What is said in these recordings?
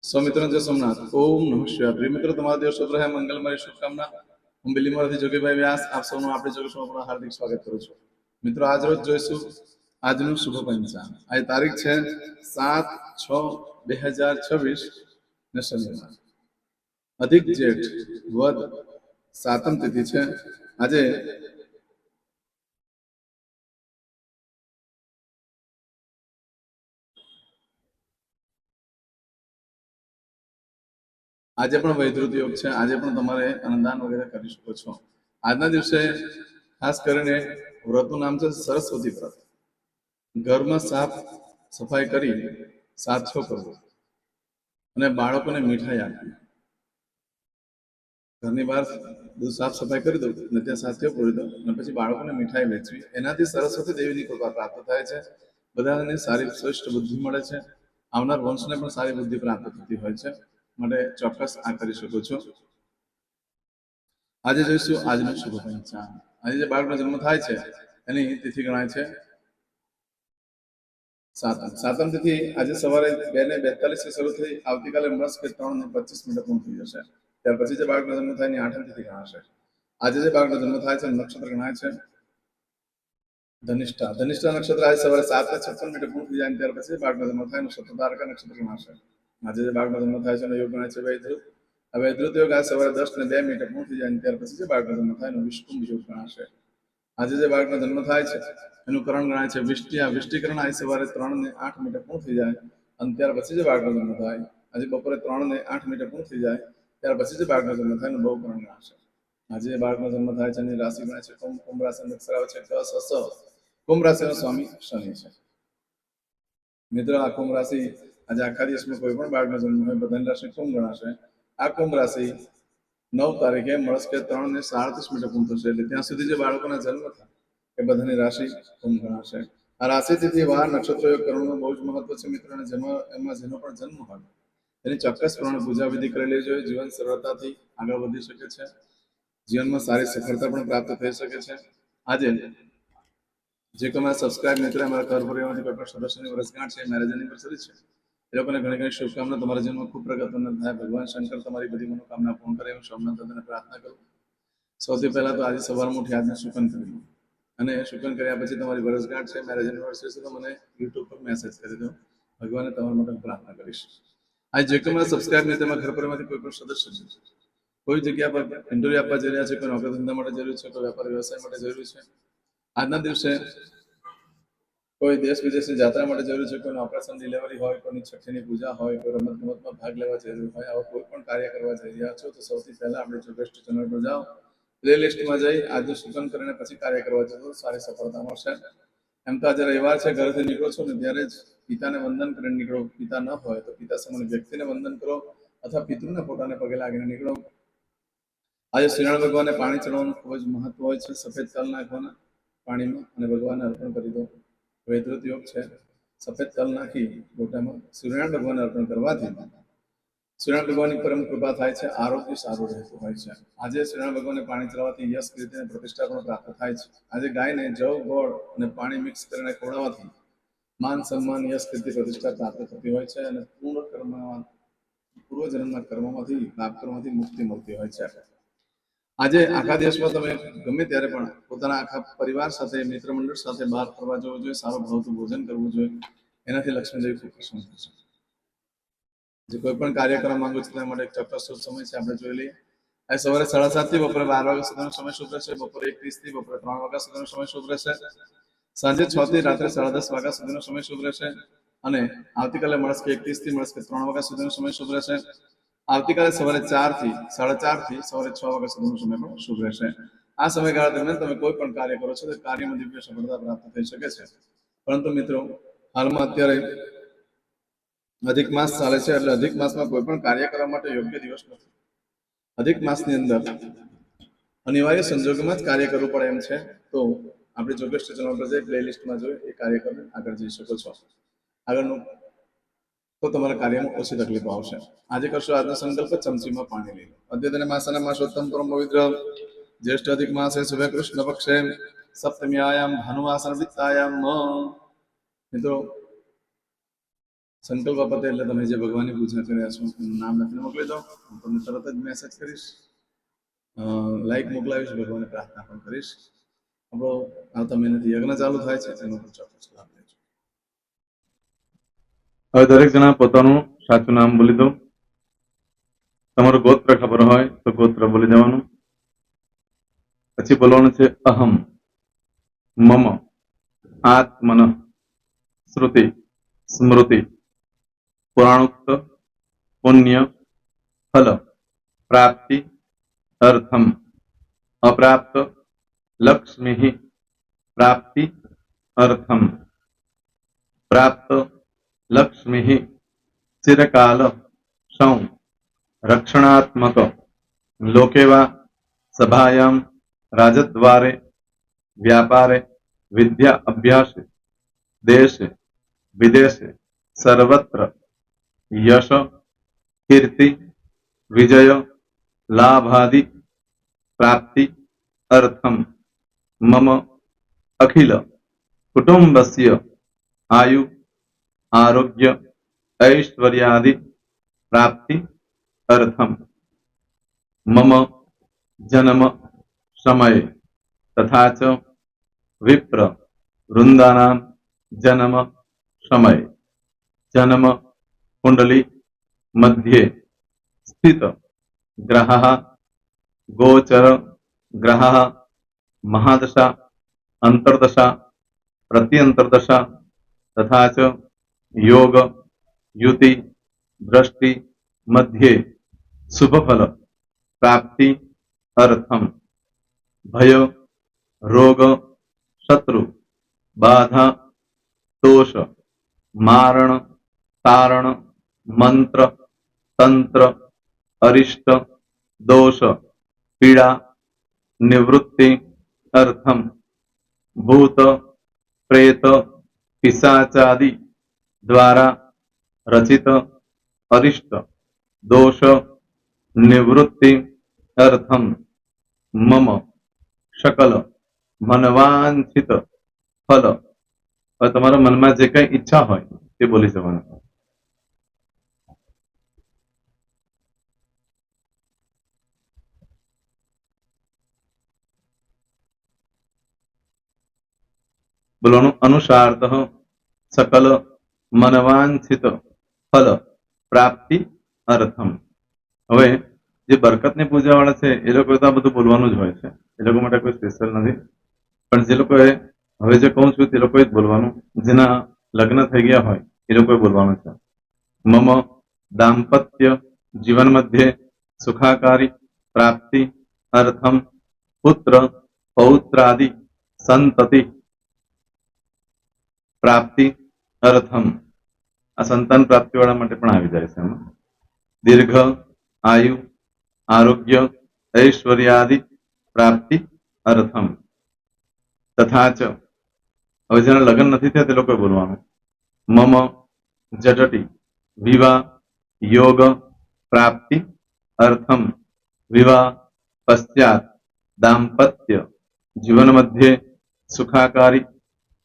સ્વામિત્રણ જય સોમનાથ. ઓમ નમઃ શિવાય. પ્રિય મિત્રો, તમારા દિવસ શુભ રહે, મંગલમય શુભકામના. હું બિલીમોરાથી જોગીભાઈ વ્યાસ આપ સૌનું આપણી જોગીશમાં હાર્દિક સ્વાગત કરું છું. મિત્રો, આજ રોજ જોઈશું આજનું શુભ પંચાંગ. આજ તારીખ છે 7/6/2026 ને શનિવાર, અધિક જેઠ વદ સાતમ તિથિ છે. આજે પણ વૈદ્યુત યોગ છે. આજે પણ તમારે અન્નદાન વગેરે કરી શકો છો. આજના દિવસે ખાસ કરીને વ્રતનું નામ છે સરસ્વતી વ્રત. ઘરમાં સાફ સફાઈ કરી સાતસો કરવો અને બાળકોને મીઠાઈ આપવી. ઘરની બહાર સાફ સફાઈ કરી દો અને ત્યાં સાથીઓ પૂરી દો અને પછી બાળકોને મીઠાઈ વેચવી. એનાથી સરસ્વતી દેવીની કૃપા પ્રાપ્ત થાય છે. બધાને સારી શ્રેષ્ઠ બુદ્ધિ મળે છે. આવનાર વંશને પણ સારી બુદ્ધિ પ્રાપ્ત થતી હોય છે. માટે ચોક્કસ આ કરી શકો છો. આજે જોઈશું આજનું શુભ પંચાંગ. આજે જે બાળકનો જન્મ થાય છે એની તિથિ ગણાય છે સાતમ તિથિ. આજે સવારે 2:42 શરૂ થઈ આવતીકાલે મળસ્કે 3:25 પૂર્ણ થઈ જશે. ત્યાર પછી જે બાળકનો જન્મ થાય એની આઠમ તિથિ ગણાશે. આજે જે બાળકનો જન્મ થાય છે નક્ષત્ર ગણાય છે ધનિષ્ઠા. ધનિષ્ઠા નક્ષત્ર આજે સવારે 7:56 પૂર્ણ થઈ જાય ત્યાર પછી બાળકનો જન્મ થાય નક્ષત્ર તારકા નક્ષત્ર ગણાશે. આજે જે બાળકનો જન્મ થાય છે એનો યોગ ગણાય છે વૈદ્યુત. આ વૈદ્યુત યોગ આજે સવારે 10:02 પૂર્ણ થઈ જાય ત્યાર પછી જે બાળકનો જન્મ થાય એનો વિષ્કુંભ યોગ ગણાશે. આજે જે બાળકનો જન્મ થાય છે એનું કરણ ગણાય છે વિષ્ટિ. આ વિષ્ટિકરણ આજે સવારે 3:08 પૂર્ણ થઈ જાય અને ત્યાર પછી જે બાળકનો જન્મ થાય આજે બપોરે 3:08 પૂર્ણ થઈ જાય ત્યાર પછી જે બાળકનો જન્મ થાય એનું બહુકરણ ગણાશે. આજે બાળકનો જન્મ થાય છે એની રાશિ ગણાય છે કુંભ રાશિ અક્ષર આવે છે ક સ સ. કુંભ રાશિનો સ્વામી શનિ છે. મિત્રો, આ કુંભ રાશિ આજે આખા દિવસમાં કોઈ પણ બાળકનો જન્મ હોય બધાની રાશિ કુંભ ગણાશે. આ કુંભ રાશિ 9 તારીખે મળસ્કે 3:37 પૂર્ણ થશે. એટલે ત્યાં સુધી જે બાળકોના જન્મ થાય એ બધાની રાશિ કુંભ ગણાશે. આ રાશિથી વાર નક્ષત્ર યોગ કરવાનું બહુ જ મહત્વ છે મિત્રો. અને એમાં જેનો પણ જન્મ હોય એની ચોક્કસ પ્રમાણે પૂજા વિધિ કરી લેવી જોઈએ. જીવન સરળતાથી આગળ વધી શકે છે. જીવનમાં સારી સફળતા પણ પ્રાપ્ત થઈ શકે છે. આજે જે કોઈ મારા સબસ્ક્રાઇબ મિત્રો અમારા ઘર પરિવારમાંથી કોઈ પણ સદસ્યની વર્ષગાંઠ છે, મેરેજ એનિવર્સરી છે, એ લોકોને ઘણી ઘણી શુભકામના. તમારા જીવનમાં ખૂબ પ્રગતિનો થાય. ભગવાન શંકર તમારી બધી મનોકામના પૂર્ણ કરે એવું સોમનાથ દાદાને પ્રાર્થના કરું. સૌથી પહેલા તો આજે સવાર ઉઠી આજને શુકન કરી લો અને શુકન કર્યા પછી તમારી વર્ષગાંઠ છે, મેરેજ એનિવર્સરી છે તો મને યુટ્યુબ પર મેસેજ કરી દો. ભગવાને તમારા માટે પ્રાર્થના કરીશ. આજે જે કોઈ મારા સબસ્ક્રાઇબ મિત્રો તેમાં ઘર પરિવારમાંથી કોઈ પણ સદસ્ય છે, કોઈ જગ્યા પર ઇન્ટરવ્યુ આપવા જઈ રહ્યા છે, કોઈ નોકરી ધંધા માટે જરૂરી છે, કોઈ વેપાર વ્યવસાય માટે જરૂરી છે, આજના દિવસે કોઈ દેશ વિદેશની યાત્રા માટે જરૂરી છે, કોઈ ઓપરેશન ડિલિવરી હોય, કોઈની છઠ્ઠીની પૂજા હોય, કોઈ રમત ગમતમાં ભાગ લેવા જરૂરી હોય, આવા કોઈ પણ કાર્ય કરવા જઈ રહ્યા છો તો સૌથી પહેલા આપણે જોગેસ્ટ ચેનલ પર જાઓ, પ્લે લિસ્ટમાં જઈ આજનું સૂચન કરીને પછી કાર્ય કરવા જતો સારી સફળતા મળશે. એમ તો આજે રવિવાર છે, ઘરેથી નીકળો છો ને ત્યારે જ પિતાને વંદન કરીને નીકળો. પિતા ન હોય તો પિતા સમાન વ્યક્તિને વંદન કરો અથવા પિતૃના ફોટાને પગે લાગીને નીકળો. આજે શ્રીનારાયણ ભગવાનને પાણી ચડાવવાનું ખૂબ જ મહત્વ હોય છે. સફેદ તલ નાખવાના પાણીમાં અને ભગવાનને અર્પણ કરી દો. વૈદ્યુત યોગ છે. સફેદ તલ નાખી લોટામાં સૂર્યનારાયણ ભગવાનને અર્પણ કરવાથી સૂર્યનારાયણ ભગવાનની પરમ કૃપા થાય છે. આરોગ્ય સારું રહેતું હોય છે. આજે સૂર્યનારાયણ ભગવાનને પાણી ચડાવવાથી યશ, કીર્તિ અને પ્રતિષ્ઠા પણ પ્રાપ્ત થાય છે. આજે ગાયને જવ, ગોળ અને પાણી મિક્સ કરીને ખવડાવવાથી માન, સન્માન, યશ, કીર્તિ, પ્રતિષ્ઠા પ્રાપ્ત થતી હોય છે અને પૂર્વજન્મના કર્મમાંથી પાપ કર્મમાંથી મુક્તિ મળતી હોય છે. આજે આખા દિવસમાં તમે ગમે ત્યારે પણ પોતાના આખા પરિવાર સાથે, મિત્ર મંડળ સાથે બહાર ફરવા જવું જોઈએ. સારું ભાવતું ભોજન કરવું જોઈએ. એનાથી લક્ષ્મીદેવી ખૂબ પ્રસન્ન થશે. જે કોઈ પણ કાર્ય કરવા માંગુ છું તેના માટે એક ચોક્કસ સમય છે, આપણે જોઈ લઈએ. આજે સવારે 7:30 થી બપોરે 12 વાગ્યા સુધીનો સમય શુભ રહેશે. બપોરે 1:30 થી બપોરે 3 વાગ્યા સુધીનો સમય શુભ રહેશે. સાંજે 6 થી રાત્રે 10:30 વાગ્યા સુધીનો સમય શુભ રહેશે. અને આવતીકાલે મળસ્કે 1:30 થી મળસ્કે 3 વાગ્યા સુધીનો સમય શુભ રહેશે. આવતીકાલે સવારે 4 થી 4:30 થી સવારે 6 વાગ્યા સુધીનો સમય પણ શુભ રહેશે. આ સમયગાળા દરમિયાન તમે કોઈ પણ કાર્ય કરો છો તો કાર્યમાં દિવ્ય સફળતા પ્રાપ્ત થઈ શકે છે. પરંતુ મિત્રો, હાલમાં અત્યારે અધિક માસ ચાલે છે, એટલે અધિક માસમાં કોઈ પણ કાર્ય કરવા માટે યોગ્ય દિવસ નથી. અધિક માસની અંદર અનિવાર્ય સંજોગોમાં જ કાર્ય કરવું પડે એમ છે. તો આપણે જોગેસ્ટ ચેનલ પર જઈ પ્લે લિસ્ટમાં જોઈ એ કાર્ય કરીને આગળ જઈ શકો છો. આગળનું તો તમારા કાર્યમાં ઓછી તકલીફો આવશે. આજે કરશો આજનો સંકલ્પ, ચમચીમાં પાણી લઈ લો. અદ્યતન માસના માસોત્તમ પરમ પવિત્ર જ્યેષ્ઠ અધિક માસે શુભે કૃષ્ણ પક્ષે સપ્તમ્યાયામ ભાનુવાસર વિત્તાયામ. મિત્રો, સંકલ્પ પતે એટલે તમે જે ભગવાનની પૂજા કર્યા છો એનું નામ લખીને મોકલી દો. હું તમને તરત જ મેસેજ કરીશ, લાઈક મોકલાવીશ, ભગવાનને પ્રાર્થના પણ કરીશ. આપણો આવતા મહિનાથી યજ્ઞ ચાલુ થાય છે, એનો પણ ચોક્કસ લાભ લેજો. હવે દરેક જણા પોતાનું સાચું નામ બોલી દો. તમારું ગોત્ર ખબર હોય તો ગોત્ર બોલી દેવાનું. પછી બોલવાનું છે અહમ મમ આત્મન શ્રુતિ સ્મૃતિ પુરાણોક્ત પુણ્ય ફલ પ્રાપ્તિ અર્થમ અપ્રાપ્ત લક્ષ્મી પ્રાપ્તિ અર્થમ પ્રાપ્ત લક્ષ્મી ચિરકાલ સૌ રક્ષણાત્મક લોકેવા સભાયામ રાજદ્વારે વ્યાપારે વિદ્યા અભ્યાસે દેશે વિદેશે સર્વત્ર યશ કીર્તિ વિજય લાભાદિ પ્રાપ્તિ અર્થમ મમ અખિલ કુટુંબસ્ય આયુ આરોગ્ય ऐश्वर्यादि प्राप्ति अर्थम मम जन्म समय तथा च विप्र वृंदानां जन्म समय जन्म कुंडली मध्ये स्थित ग्रहः गोचर ग्रहः महादशा अंतर्दशा प्रत्यंतर्दशा तथा च योग युति दृष्टि मध्ये शुभ फल प्राप्ति अर्थम भय रोग शत्रु बाधा दोष मारण तारण मंत्र तंत्र अरिष्ट दोष पीड़ा निवृत्ति अर्थम भूत प्रेत पिशाचादि द्वारा रचित अरिष्ट दोष निवृत्ति अर्थम मम सकल मनवांछित फल और तुम्हारा मन में जे कई इच्छा हो बोली जवान बोलो अनुसारत सकल मनवांछित फल प्राप्ति अर्थम હવે જે બરકતની પૂજા વાળા છે એ લોકો તો આ બધું બોલવાનું જ હોય છે, એ લોકો માટે કોઈ સ્પેશિયલ નથી. પણ જે લોકોએ હવે જે કહું છું તે લોકોએ જ બોલવાનું, જેના લગ્ન થઈ ગયા હોય એ લોકોએ બોલવાનું છે. મમ દાંપત્ય જીવન મધ્યે સુખાકારી પ્રાપ્તિ અર્થમ પુત્ર પૌત્રાદિ સંતતિ પ્રાપ્તિ અર્થમ આ સંતાન પ્રાપ્તિ વાળા માટે પણ આવી જાય છે. એમાં દીર્ઘ આયુ આરોગ્ય ऐश्वर्यादि प्राप्ति अर्थम तथा च હવે જેના લગ્ન નથી થયા તે લોકોએ બોલવાનું મમ જટટી વિવાહ યોગ પ્રાપ્તિ અર્થમ વિવાહ પશ્ચાત દાંપત્ય જીવન મધ્યે સુખાકારી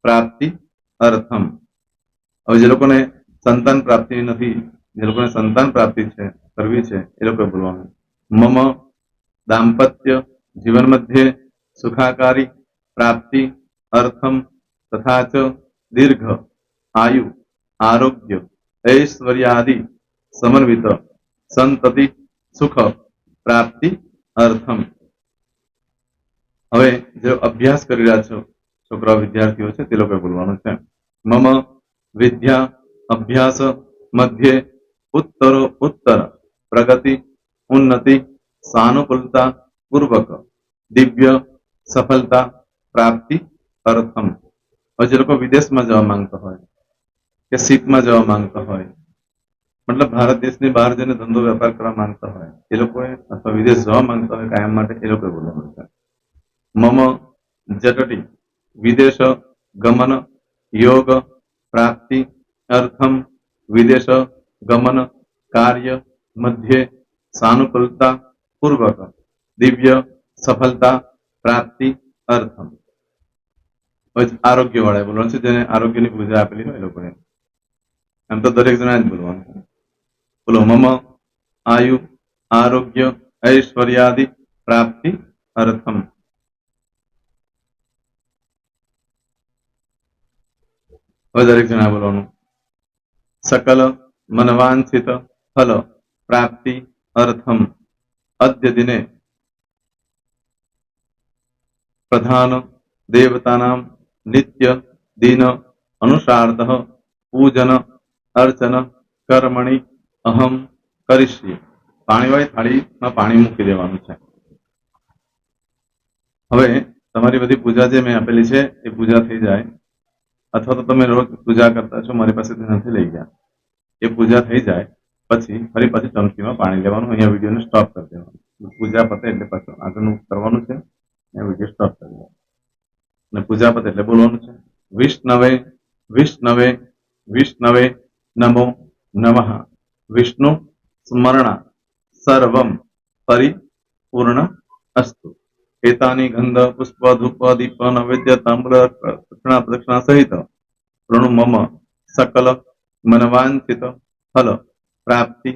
પ્રાપ્તિ અર્થમ હવે જે લોકોને સંતાન પ્રાપ્તિ નથી, જે લોકોને સંતાન પ્રાપ્તિ છે કરવી છે એ લોકોએ બોલવાનું મમ दाम्पत्य जीवन मध्य सुखाकारी प्राप्ति अर्थम तथा च दीर्घ आयु आरोग्य ऐश्वर्यादि समन्वित संतति सुख प्राप्ति अर्थम હવે જો અભ્યાસ કરી રહ્યા છો છોકરા વિદ્યાર્થીઓ છે તે લોકોએ બોલવાનું છે મમ વિદ્યા અભ્યાસ મધ્યે ઉત્તરો ઉત્તર પ્રગતિ ઉન્નતિ सानुकूलता पूर्वक दिव्य सफलता प्राप्ति अर्थम और जो लोग विदेश में जवा मांगता हो कि सीप में जवा मांगता हो मतलब भारत देश ने बहार जने धंधो व्यापार करवा मांगता हो ये लोग अथवा विदेश जवा मांगता हो कायम माटे ये लोग बोलवानुं मम जटटी विदेश गमन योग प्राप्ति अर्थम विदेश गमन कार्य मध्य सानुकूलता पूर्वक दिव्य सफलता प्राप्ति अर्थम आरोग्य वाला बोलવાનું છે જેને આરોગ્યની પૂજા આપેલી હોય એ લોકોએ એમ તો દરેક જણા જ બોલવાનું છે. બોલો. મમ આયુ આરોગ્ય ઐશ્વર્યાદિ પ્રાપ્તિ અર્થમ. હવે દરેક જણા બોલવાનું. સકલ મનવાંછિત ફલ પ્રાપ્તિ અર્થમ અદ્ય દિને પ્રધાન દેવતાનામ નિત્ય દિન અનુસાર્તઃ પૂજન અર્ચન કર્મણિ અહમ કરીશ્યે. પાણીવાળી થાળીમાં પાણી મૂકી દેવાનું છે. હવે તમારી બધી પૂજા જે મેં આપેલી છે એ પૂજા થઈ જાય, અથવા તો તમે રોજ પૂજા કરતા છો, મારી પાસેથી નથી લઈ ગયા, એ પૂજા થઈ જાય પછી ફરી પાછી ચમચીમાં પાણી લેવાનું. અહીંયા વિડીયોને સ્ટોપ કરી દેવાનું. પૂજા પતે એટલે પાછું આગળનું કરવાનું છે. અહીંયા વિડીયો સ્ટોપ કરી દેવાનો અને પૂજા પતે એટલે બોલવાનું છે. વિષ્ણવે વિષ્ણવે વિષ્ણવે નમો નમઃ. વિષ્ણુ સ્મરણા સર્વમ પરિપૂર્ણ અસ્તુ. એતાની ગંધ પુષ્પ ધૂપ દીપ નૈવેદ્ય તાંબૂલ દક્ષિણા પ્રદક્ષિણા સહિત પ્રણુ મમ સકલ મનવાંછિત ફલ પ્રાપ્તિ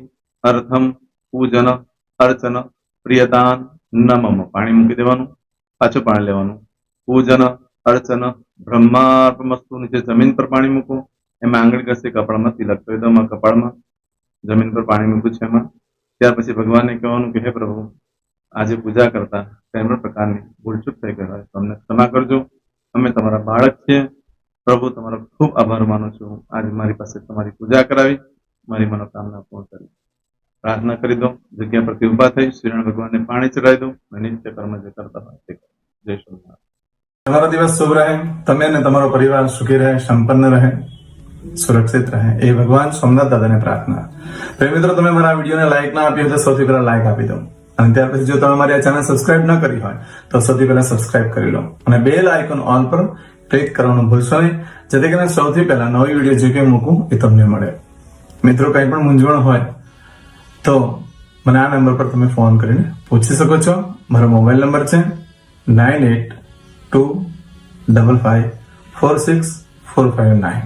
અર્થમ પૂજન અર્ચન પ્રિયદાન ન મમ. પાણી મૂકી દેવાનું, પાછું પાણી લેવાનું. પૂજન અર્ચન બ્રહ્માર્પણમસ્તુ. નીચે જમીન પર પાણી મૂકો, એમાં આંગળી ઘસી કપાળમાં તિલક કરી દો. કપાળમાં જમીન પર પાણી મૂક્યું છે એમાં. ત્યાર પછી ભગવાનને કહેવાનું કે હે પ્રભુ, આજે પૂજા કરતા કઈ પણ પ્રકારની ભૂલચૂક થઈ ગઈ હોય તો અમને ક્ષમા કરજો. અમે તમારા બાળક છીએ. પ્રભુ, તમારો ખૂબ આભાર માનું છું. આજે મારી પાસે તમારી પૂજા કરાવી, મારી મનોકામના પૂર્ણ કરી. પ્રાર્થના કરી દો. જગ્યા પરથી ઉભા થઈ શ્રીનારાયણ ભગવાનને પાણી ચડાવી દો અને નિત્ય કર્મ જે કરતા હોય તે કરો. જય સ્વામિનારાયણ. તમારો દિવસ શુભ રહે, તમે અને તમારો પરિવાર સુખી રહે, સંપન્ન રહે, સુરક્ષિત રહે, એ ભગવાન સોમનાથ દાદાને પ્રાર્થના. તો મિત્રો, તમે મારા વિડીયોને લાઈક ના આપી હોય તો સૌથી પહેલા લાઈક આપી દો, અને ત્યાર પછી જો તમે મારી આ ચેનલ સબસ્ક્રાઇબ ન કરી હોય તો સૌથી પહેલા સબસ્ક્રાઇબ કરી લો અને બેલ આઇકોન ઓલ પર ક્લિક કરવાનું ભૂલશો નહીં, જેથી કરીને સૌથી પહેલા નવી વિડીયો જે કંઈ મૂકું એ તમને મળે. મિત્રો, કંઈ પણ મૂંઝવણ હોય તો મને આ નંબર પર તમે ફોન કરીને પૂછી શકો છો. મારો મોબાઈલ નંબર છે 9825546459.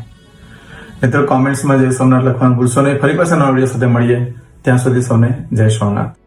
મિત્રો, કોમેન્ટ્સમાં જય સોમનાથ લખવાનું ભૂલશો નહીં. ફરી પાછા નવા વિડીયો સાથે મળીએ. ત્યાં સુધી સૌને જય સોમનાથ.